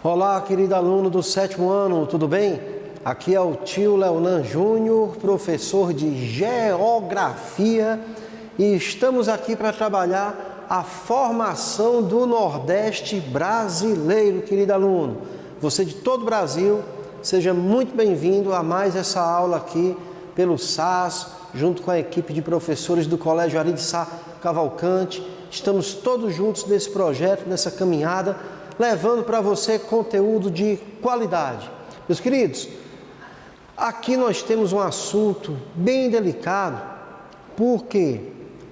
Olá, querido aluno do 7º ano, tudo bem? Aqui é o tio Leonan Júnior, professor de Geografia, e estamos aqui para trabalhar a formação do Nordeste brasileiro, querido aluno. Você de todo o Brasil, seja muito bem-vindo a mais essa aula aqui pelo SAS, junto com a equipe de professores do Colégio Ari de Sá Cavalcante. Estamos todos juntos nesse projeto, nessa caminhada, levando para você conteúdo de qualidade. Meus queridos, aqui nós temos um assunto bem delicado, porque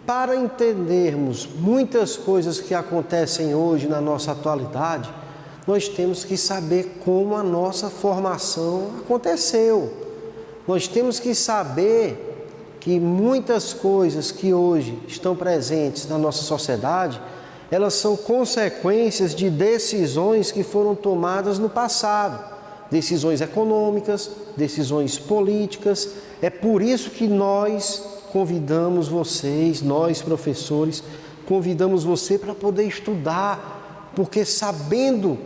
para entendermos muitas coisas que acontecem hoje na nossa atualidade, nós temos que saber como a nossa formação aconteceu. Nós temos que saber que muitas coisas que hoje estão presentes na nossa sociedade, elas são consequências de decisões que foram tomadas no passado. Decisões econômicas, decisões políticas. É por isso que nós convidamos vocês, nós professores, convidamos você para poder estudar, porque sabendo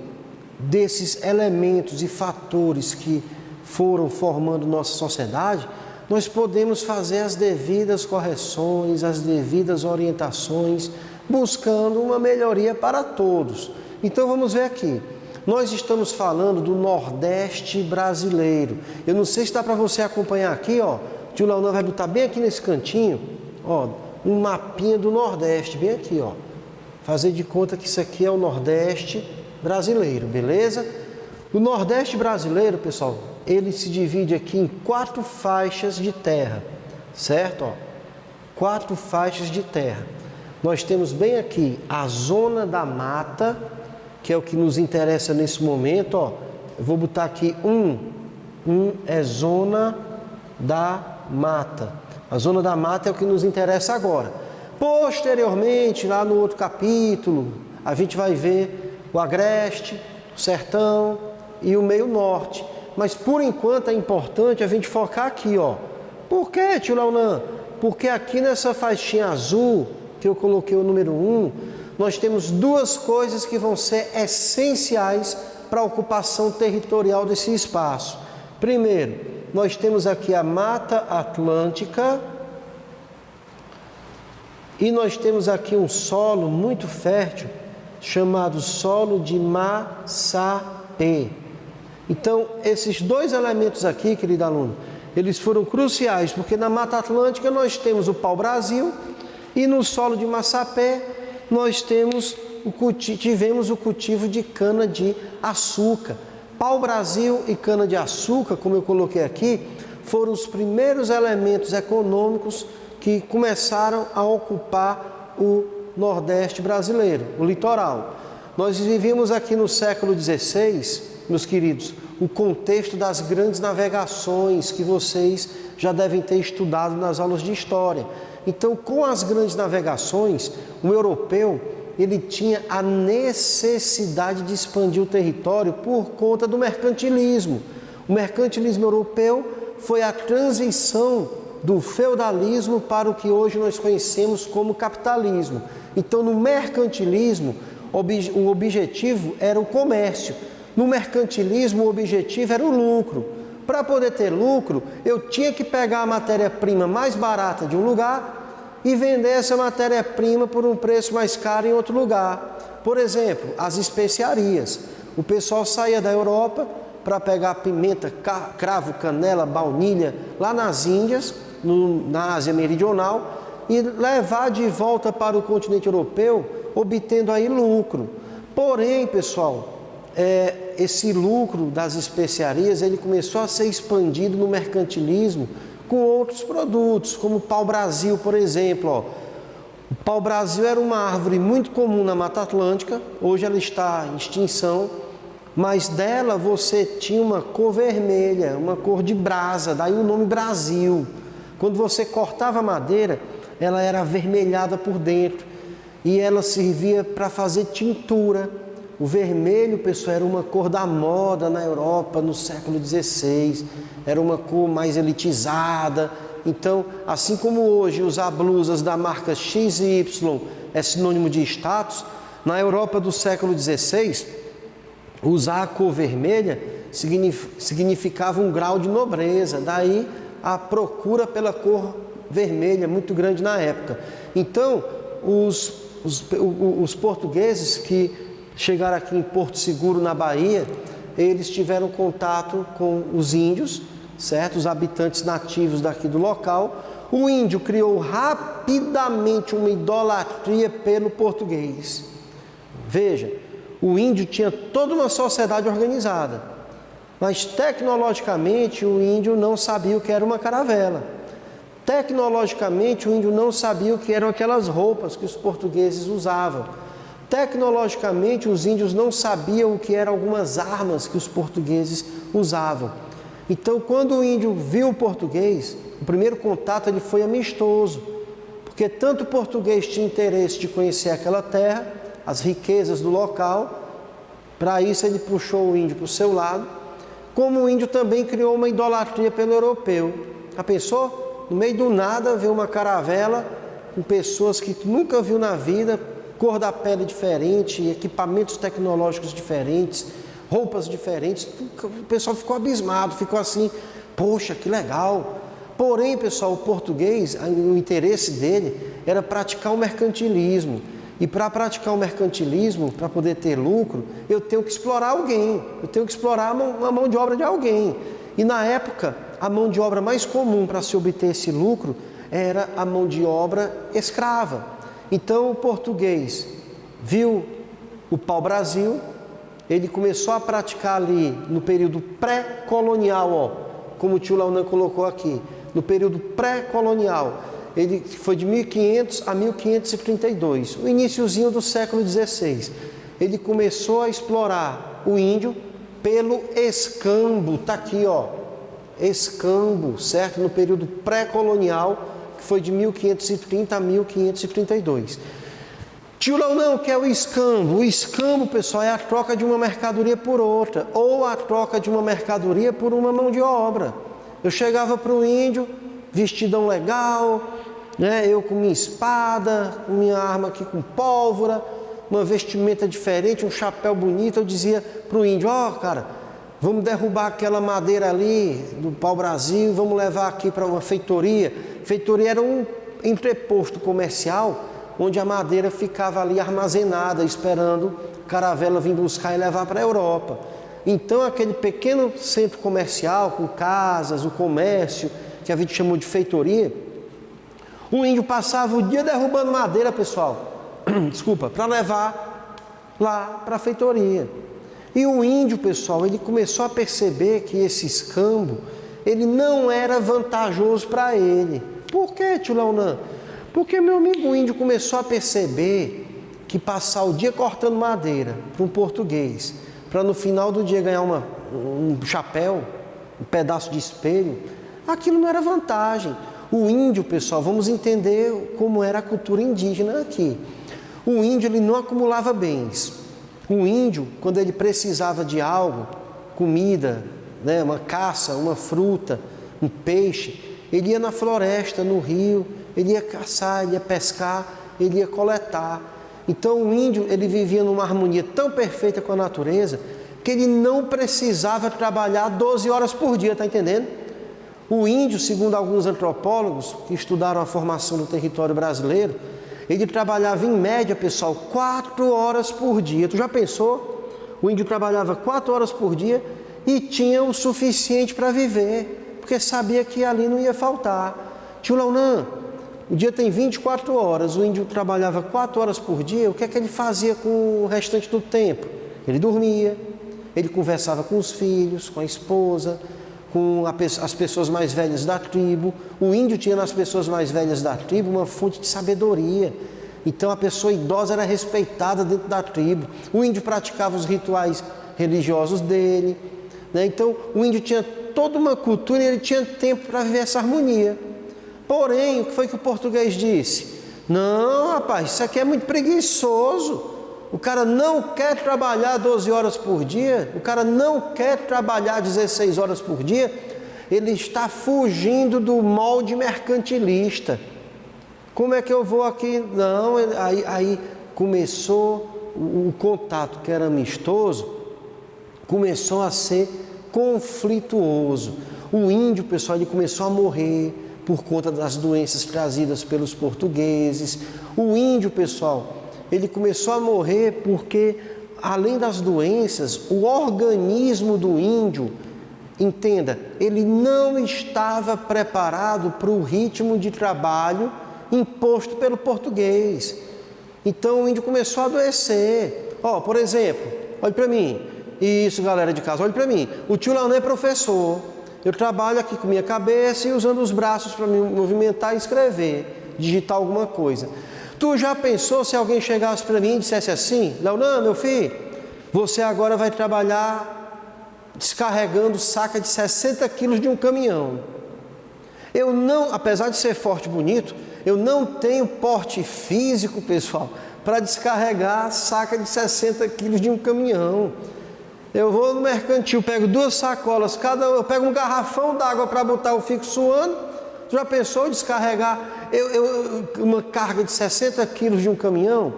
desses elementos e fatores que foram formando nossa sociedade, nós podemos fazer as devidas correções, as devidas orientações, buscando uma melhoria para todos. Então vamos ver aqui. Nós estamos falando do Nordeste brasileiro. Eu não sei se dá para você acompanhar aqui, ó. O tio Leonan vai botar bem aqui nesse cantinho, ó, um mapinha do Nordeste, bem aqui, ó. Fazer de conta que isso aqui é o Nordeste brasileiro, beleza? O Nordeste brasileiro, pessoal, ele se divide aqui em 4 faixas de terra, certo? Ó, 4 faixas de terra. Nós temos bem aqui a zona da mata, que é o que nos interessa nesse momento, ó. Eu vou botar aqui é zona da mata. A zona da mata é o que nos interessa agora. Posteriormente, lá no outro capítulo, a gente vai ver o Agreste, o Sertão e o Meio Norte. Mas por enquanto é importante a gente focar aqui, ó. Por quê, tio Leonan? Porque aqui nessa faixinha azul, que eu coloquei o número 1, nós temos 2 coisas que vão ser essenciais para a ocupação territorial desse espaço. Primeiro, nós temos aqui a Mata Atlântica e nós temos aqui um solo muito fértil chamado solo de Massapê. Então, esses 2 elementos aqui, querido aluno, eles foram cruciais, porque na Mata Atlântica nós temos o pau-brasil e no solo de Massapé nós tivemos o cultivo de cana-de-açúcar. Pau-brasil e cana-de-açúcar, como eu coloquei aqui, foram os primeiros elementos econômicos que começaram a ocupar o Nordeste brasileiro, o litoral. Nós vivíamos aqui no século XVI, meus queridos, o contexto das grandes navegações que vocês já devem ter estudado nas aulas de história. Então, com as grandes navegações, o europeu, ele tinha a necessidade de expandir o território por conta do mercantilismo. O mercantilismo europeu foi a transição do feudalismo para o que hoje nós conhecemos como capitalismo. Então, no mercantilismo, o objetivo era o comércio. No mercantilismo, o objetivo era o lucro. Para poder ter lucro, eu tinha que pegar a matéria-prima mais barata de um lugar e vender essa matéria-prima por um preço mais caro em outro lugar. Por exemplo, as especiarias. O pessoal saía da Europa para pegar pimenta, cravo, canela, baunilha, lá nas Índias, na Ásia Meridional, e levar de volta para o continente europeu, obtendo aí lucro. Porém, pessoal, esse lucro das especiarias, ele começou a ser expandido no mercantilismo com outros produtos, como o pau-brasil, por exemplo. Ó. O pau-brasil era uma árvore muito comum na Mata Atlântica, hoje ela está em extinção, mas dela você tinha uma cor vermelha, uma cor de brasa, daí o nome Brasil. Quando você cortava a madeira, ela era avermelhada por dentro e ela servia para fazer tintura. O vermelho, pessoal, era uma cor da moda na Europa no século XVI, era uma cor mais elitizada. Então, assim como hoje usar blusas da marca XY é sinônimo de status, na Europa do século XVI, usar a cor vermelha significava um grau de nobreza, daí a procura pela cor vermelha muito grande na época. Então, os portugueses que chegaram aqui em Porto Seguro, na Bahia, eles tiveram contato com os índios, certo? Os habitantes nativos daqui do local. O índio criou rapidamente uma idolatria pelo português. Veja, o índio tinha toda uma sociedade organizada, mas tecnologicamente o índio não sabia o que era uma caravela. Tecnologicamente o índio não sabia o que eram aquelas roupas que os portugueses usavam. Tecnologicamente os índios não sabiam o que eram algumas armas que os portugueses usavam. Então, quando o índio viu o português, o primeiro contato ele foi amistoso, porque tanto o português tinha interesse de conhecer aquela terra, as riquezas do local, para isso ele puxou o índio para o seu lado, como o índio também criou uma idolatria pelo europeu. Já pensou? No meio do nada, ver uma caravela com pessoas que nunca viu na vida, cor da pele diferente, equipamentos tecnológicos diferentes, roupas diferentes, o pessoal ficou abismado, ficou assim, poxa, que legal. Porém, pessoal, o português, o interesse dele era praticar o mercantilismo. E para praticar o mercantilismo, para poder ter lucro, eu tenho que explorar alguém, eu tenho que explorar a mão de obra de alguém. E na época, a mão de obra mais comum para se obter esse lucro era a mão de obra escrava. Então o português viu o pau-brasil, ele começou a praticar ali no período pré-colonial, ó, como o tio Launan colocou aqui, no período pré-colonial. Ele foi de 1500 a 1532, o iniciozinho do século XVI. Ele começou a explorar o índio pelo escambo, está aqui, ó, escambo, certo? No período pré-colonial, que foi de 1530 a 1532. Tio Launan, o que é o escambo? O escambo, pessoal, é a troca de uma mercadoria por outra, ou a troca de uma mercadoria por uma mão de obra. Eu chegava para o índio, vestidão legal, né? Eu com minha espada, minha arma aqui com pólvora, uma vestimenta diferente, um chapéu bonito. Eu dizia para o índio, ó, cara, vamos derrubar aquela madeira ali do pau-brasil, vamos levar aqui para uma feitoria. Feitoria era um entreposto comercial, onde a madeira ficava ali armazenada, esperando a caravela vir buscar e levar para a Europa. Então, aquele pequeno centro comercial, com casas, o comércio, que a gente chamou de feitoria, o índio passava o dia derrubando madeira, pessoal, desculpa, para levar lá para a feitoria. E o índio, pessoal, ele começou a perceber que esse escambo, ele não era vantajoso para ele. Por quê, tio Launan? Porque meu amigo índio começou a perceber que passar o dia cortando madeira para um português, para no final do dia ganhar um chapéu, um pedaço de espelho, aquilo não era vantagem. O índio, pessoal, vamos entender como era a cultura indígena aqui. O índio, ele não acumulava bens. O índio, quando ele precisava de algo, comida, né, uma caça, uma fruta, um peixe, ele ia na floresta, no rio, ele ia caçar, ele ia pescar, ele ia coletar. Então o índio, ele vivia numa harmonia tão perfeita com a natureza, que ele não precisava trabalhar 12 horas por dia, está entendendo? O índio, segundo alguns antropólogos que estudaram a formação do território brasileiro, ele trabalhava em média, pessoal, 4 horas por dia. Tu já pensou? O índio trabalhava 4 horas por dia e tinha o suficiente para viver, porque sabia que ali não ia faltar. Tio Launan, o dia tem 24 horas, o índio trabalhava 4 horas por dia, o que é que ele fazia com o restante do tempo? Ele dormia, ele conversava com os filhos, com a esposa, com as pessoas mais velhas da tribo. O índio tinha nas pessoas mais velhas da tribo uma fonte de sabedoria. Então a pessoa idosa era respeitada dentro da tribo. O índio praticava os rituais religiosos dele, né? Então o índio tinha toda uma cultura e ele tinha tempo para viver essa harmonia. Porém, o que foi que o português disse? Não, rapaz, isso aqui é muito preguiçoso. O cara não quer trabalhar 12 horas por dia, o cara não quer trabalhar 16 horas por dia, ele está fugindo do molde mercantilista. Como é que eu vou aqui? Não, aí começou o contato que era amistoso, começou a ser conflituoso. O índio, pessoal, ele começou a morrer por conta das doenças trazidas pelos portugueses. O índio, pessoal, ele começou a morrer porque, além das doenças, o organismo do índio, entenda, ele não estava preparado para o ritmo de trabalho imposto pelo português. Então o índio começou a adoecer. Por exemplo, olhe para mim. Isso, galera de casa, olhe para mim. O tio Leonel é professor. Eu trabalho aqui com minha cabeça e usando os braços para me movimentar e escrever, digitar alguma coisa. Tu já pensou se alguém chegasse para mim e dissesse assim: Leonel, meu filho, você agora vai trabalhar descarregando saca de 60 quilos de um caminhão. Eu não, apesar de ser forte e bonito, eu não tenho porte físico, pessoal, para descarregar saca de 60 quilos de um caminhão. Eu vou no mercantil, pego 2 sacolas, eu pego um garrafão d'água para botar, eu fico suando. Já pensou em descarregar uma carga de 60 quilos de um caminhão?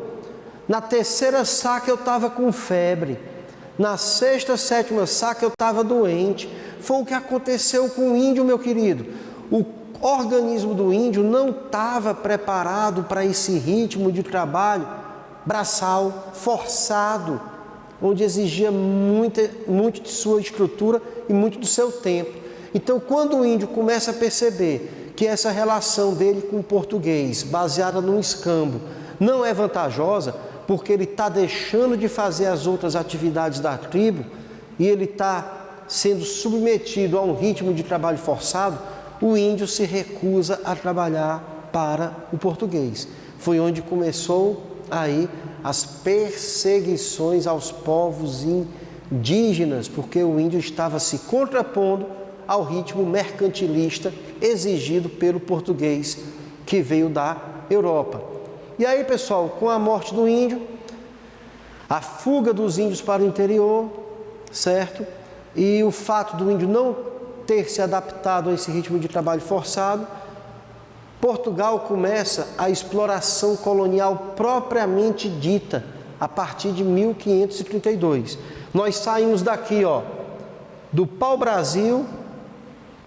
Na 3ª saca eu estava com febre. Na 6ª, 7ª saca eu estava doente. Foi o que aconteceu com o índio, meu querido. O organismo do índio não estava preparado para esse ritmo de trabalho braçal, forçado, onde exigia muito de sua estrutura e muito do seu tempo. Então, quando o índio começa a perceber que essa relação dele com o português, baseada num escambo, não é vantajosa, porque ele está deixando de fazer as outras atividades da tribo e ele está sendo submetido a um ritmo de trabalho forçado, o índio se recusa a trabalhar para o português. Foi onde começou aí as perseguições aos povos indígenas, porque o índio estava se contrapondo ao ritmo mercantilista exigido pelo português que veio da Europa. E aí, pessoal, com a morte do índio, a fuga dos índios para o interior, certo? E o fato do índio não ter se adaptado a esse ritmo de trabalho forçado, Portugal começa a exploração colonial propriamente dita a partir de 1532. Nós saímos daqui, do pau-brasil,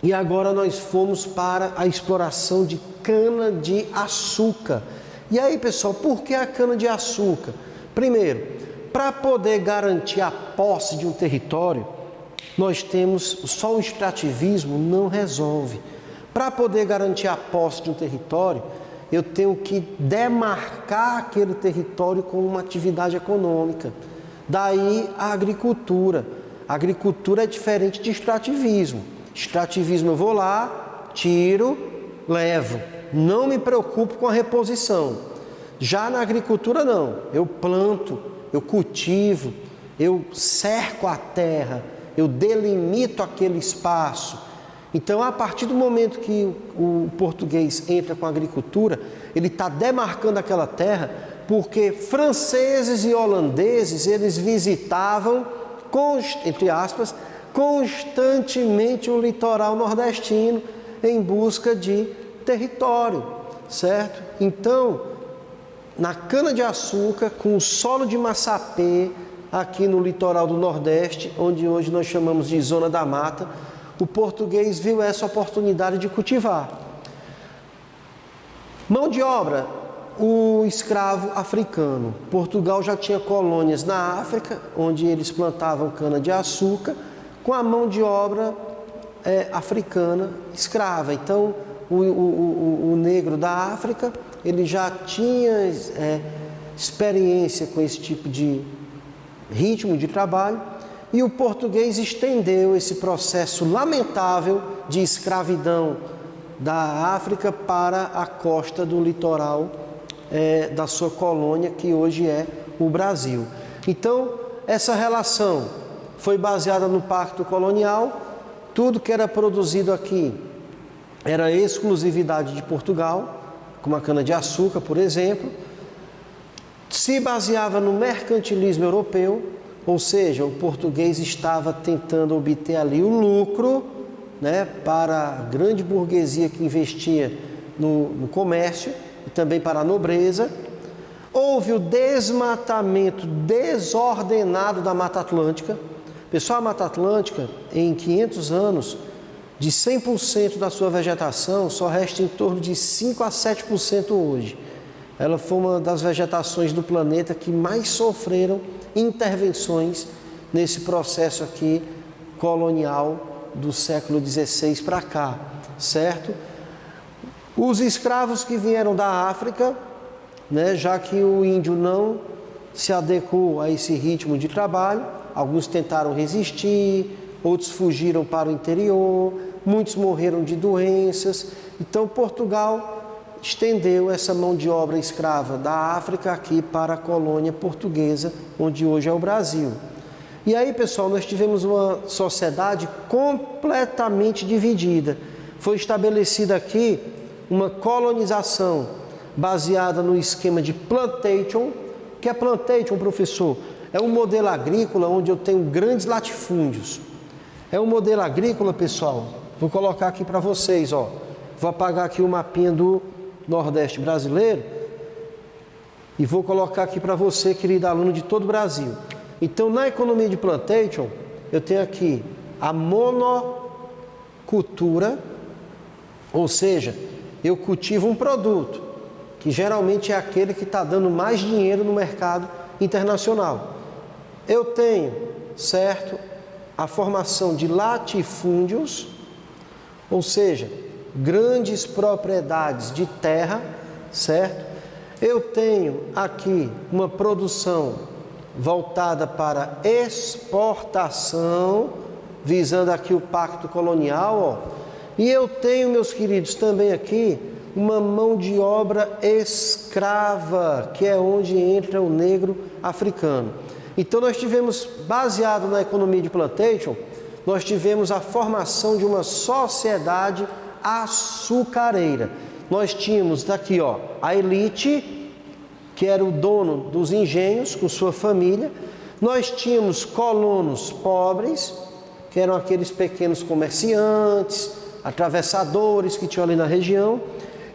e agora nós fomos para a exploração de cana-de-açúcar. E aí, pessoal, por que a cana-de-açúcar? Primeiro, para poder garantir a posse de um território, nós temos, só o extrativismo não resolve. Para poder garantir a posse de um território, eu tenho que demarcar aquele território como uma atividade econômica. Daí a agricultura. A agricultura é diferente de extrativismo. Extrativismo eu vou lá, tiro, levo. Não me preocupo com a reposição. Já na agricultura não. Eu planto, eu cultivo, eu cerco a terra, eu delimito aquele espaço. Então, a partir do momento que o português entra com a agricultura, ele está demarcando aquela terra, porque franceses e holandeses, eles visitavam, entre aspas, constantemente o litoral nordestino em busca de território, certo? Então, na cana-de-açúcar, com o solo de massapê, aqui no litoral do Nordeste, onde hoje nós chamamos de Zona da Mata, o português viu essa oportunidade de cultivar. Mão de obra, o escravo africano. Portugal já tinha colônias na África, onde eles plantavam cana-de-açúcar, com a mão de obra africana escrava. Então, o negro da África, ele já tinha experiência com esse tipo de ritmo de trabalho, e o português estendeu esse processo lamentável de escravidão da África para a costa do litoral da sua colônia, que hoje é o Brasil. Então, essa relação foi baseada no Pacto Colonial. Tudo que era produzido aqui era exclusividade de Portugal, como a cana-de-açúcar, por exemplo. Se baseava no mercantilismo europeu, ou seja, o português estava tentando obter ali o lucro, para a grande burguesia que investia no comércio e também para a nobreza. Houve o desmatamento desordenado da Mata Atlântica, Pessoal, a Mata Atlântica, em 500 anos, de 100% da sua vegetação, só resta em torno de 5 a 7% hoje. Ela foi uma das vegetações do planeta que mais sofreram intervenções nesse processo aqui colonial do século XVI para cá, certo? Os escravos que vieram da África, né, já que o índio não se adequou a esse ritmo de trabalho, alguns tentaram resistir, outros fugiram para o interior, muitos morreram de doenças. Então Portugal estendeu essa mão de obra escrava da África aqui para a colônia portuguesa, onde hoje é o Brasil. E aí, pessoal, nós tivemos uma sociedade completamente dividida. Foi estabelecida aqui uma colonização baseada no esquema de plantation. O que é plantation, professor? É um modelo agrícola onde eu tenho grandes latifúndios. É um modelo agrícola, pessoal. Vou colocar aqui para vocês, ó. Vou apagar aqui o mapinha do Nordeste brasileiro e vou colocar aqui para você, querido aluno de todo o Brasil. Então, na economia de plantation, eu tenho aqui a monocultura, ou seja, eu cultivo um produto, que geralmente é aquele que está dando mais dinheiro no mercado internacional. Eu tenho, certo, a formação de latifúndios, ou seja, grandes propriedades de terra, certo? Eu tenho aqui uma produção voltada para exportação, visando aqui o pacto colonial, ó. E eu tenho, meus queridos, também aqui uma mão de obra escrava, que é onde entra o negro africano. Então nós tivemos, baseado na economia de plantation, nós tivemos a formação de uma sociedade açucareira. Nós tínhamos daqui, ó, a elite, que era o dono dos engenhos com sua família. Nós tínhamos colonos pobres, que eram aqueles pequenos comerciantes, atravessadores que tinham ali na região.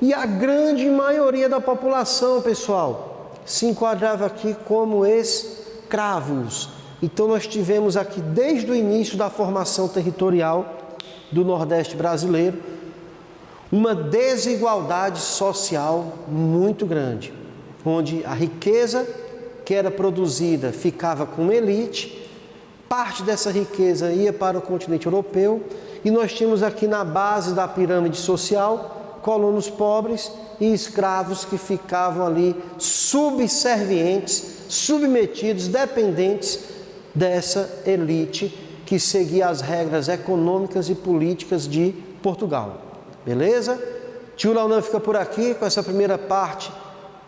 E a grande maioria da população, pessoal, se enquadrava aqui como escravos. Então nós tivemos aqui, desde o início da formação territorial do Nordeste brasileiro, uma desigualdade social muito grande, onde a riqueza que era produzida ficava com uma elite, parte dessa riqueza ia para o continente europeu, e nós tínhamos aqui na base da pirâmide social colonos pobres e escravos que ficavam ali subservientes, submetidos, dependentes dessa elite que seguia as regras econômicas e políticas de Portugal. Beleza? Tio Launan fica por aqui com essa primeira parte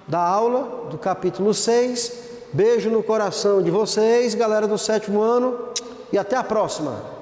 da aula, do capítulo 6. Beijo no coração de vocês, galera do 7º ano, e até a próxima!